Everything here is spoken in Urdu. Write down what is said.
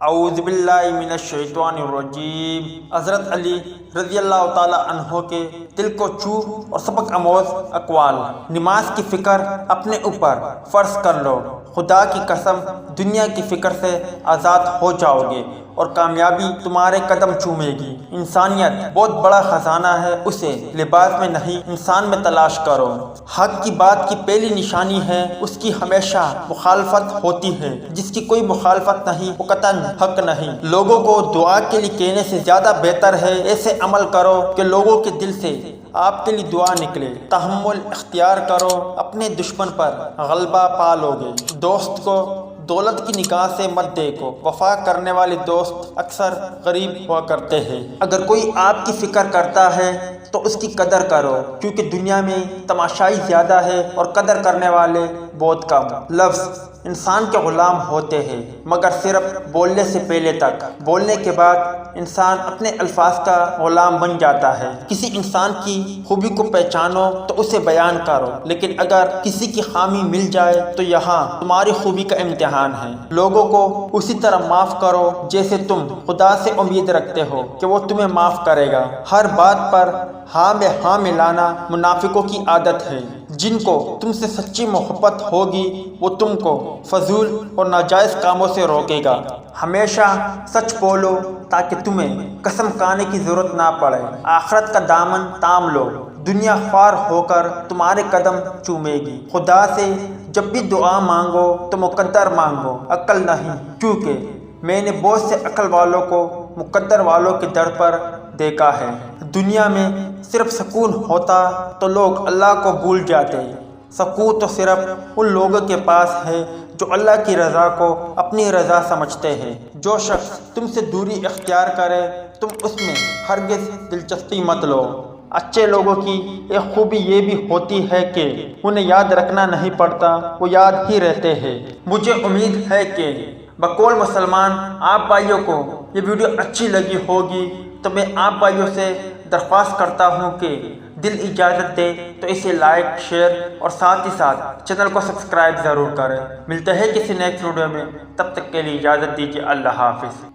اعوذ باللہ من الشیطان الرجیم۔ حضرت علی رضی اللہ تعالی عنہ کے دل کو چھو اور سبق آموز اقوال۔ نماز کی فکر اپنے اوپر فرض کر لو، خدا کی قسم دنیا کی فکر سے آزاد ہو جاؤ گے اور کامیابی تمہارے قدم چومے گی۔ انسانیت بہت بڑا خزانہ ہے، اسے لباس میں نہیں انسان میں تلاش کرو۔ حق کی بات کی پہلی نشانی ہے اس کی ہمیشہ مخالفت ہوتی ہے، جس کی کوئی مخالفت نہیں وہ قطعاً حق نہیں۔ لوگوں کو دعا کے لیے کہنے سے زیادہ بہتر ہے ایسے عمل کرو کہ لوگوں کے دل سے آپ کے لیے دعا نکلے۔ تحمل اختیار کرو، اپنے دشمن پر غلبہ پا لو گے۔ دوست کو دولت کی نگاہ سے مت دیکھو، وفا کرنے والے دوست اکثر غریب ہوا کرتے ہیں۔ اگر کوئی آپ کی فکر کرتا ہے تو اس کی قدر کرو، کیونکہ دنیا میں تماشائی زیادہ ہے اور قدر کرنے والے بہت کم۔ لفظ انسان کے غلام ہوتے ہیں، مگر صرف بولنے سے پہلے تک۔ بولنے کے بعد انسان اپنے الفاظ کا غلام بن جاتا ہے۔ کسی انسان کی خوبی کو پہچانو تو اسے بیان کرو، لیکن اگر کسی کی خامی مل جائے تو یہاں تمہاری خوبی کا امتحان ہے۔ لوگوں کو اسی طرح معاف کرو جیسے تم خدا سے امید رکھتے ہو کہ وہ تمہیں معاف کرے گا۔ ہر بات پر ہاں میں ہاں ملانا منافقوں کی عادت ہے۔ جن کو تم سے سچی محبت ہوگی وہ تم کو فضول اور ناجائز کاموں سے روکے گا۔ ہمیشہ سچ بولو تاکہ تمہیں قسم کھانے کی ضرورت نہ پڑے۔ آخرت کا دامن تام لو، دنیا خوار ہو کر تمہارے قدم چومے گی۔ خدا سے جب بھی دعا مانگو تو مقدر مانگو، عقل نہیں، کیونکہ میں نے بہت سے عقل والوں کو مقدر والوں کے در پر دیکھا ہے۔ دنیا میں صرف سکون ہوتا تو لوگ اللہ کو بھول جاتے۔ سکون تو صرف ان لوگوں کے پاس ہے جو اللہ کی رضا کو اپنی رضا سمجھتے ہیں۔ جو شخص تم سے دوری اختیار کرے تم اس میں ہرگز دلچسپی مت لو۔ اچھے لوگوں کی ایک خوبی یہ بھی ہوتی ہے کہ انہیں یاد رکھنا نہیں پڑتا، وہ یاد ہی رہتے ہیں۔ مجھے امید ہے کہ بقول مسلمان آپ بھائیوں کو یہ ویڈیو اچھی لگی ہوگی، تو میں آپ بھائیوں سے درخواست کرتا ہوں کہ دل اجازت دے تو اسے لائک، شیئر اور ساتھ ہی ساتھ چینل کو سبسکرائب ضرور کریں۔ ملتے ہیں کسی نیکسٹ ویڈیو میں، تب تک کے لیے اجازت دیجیے۔ اللہ حافظ۔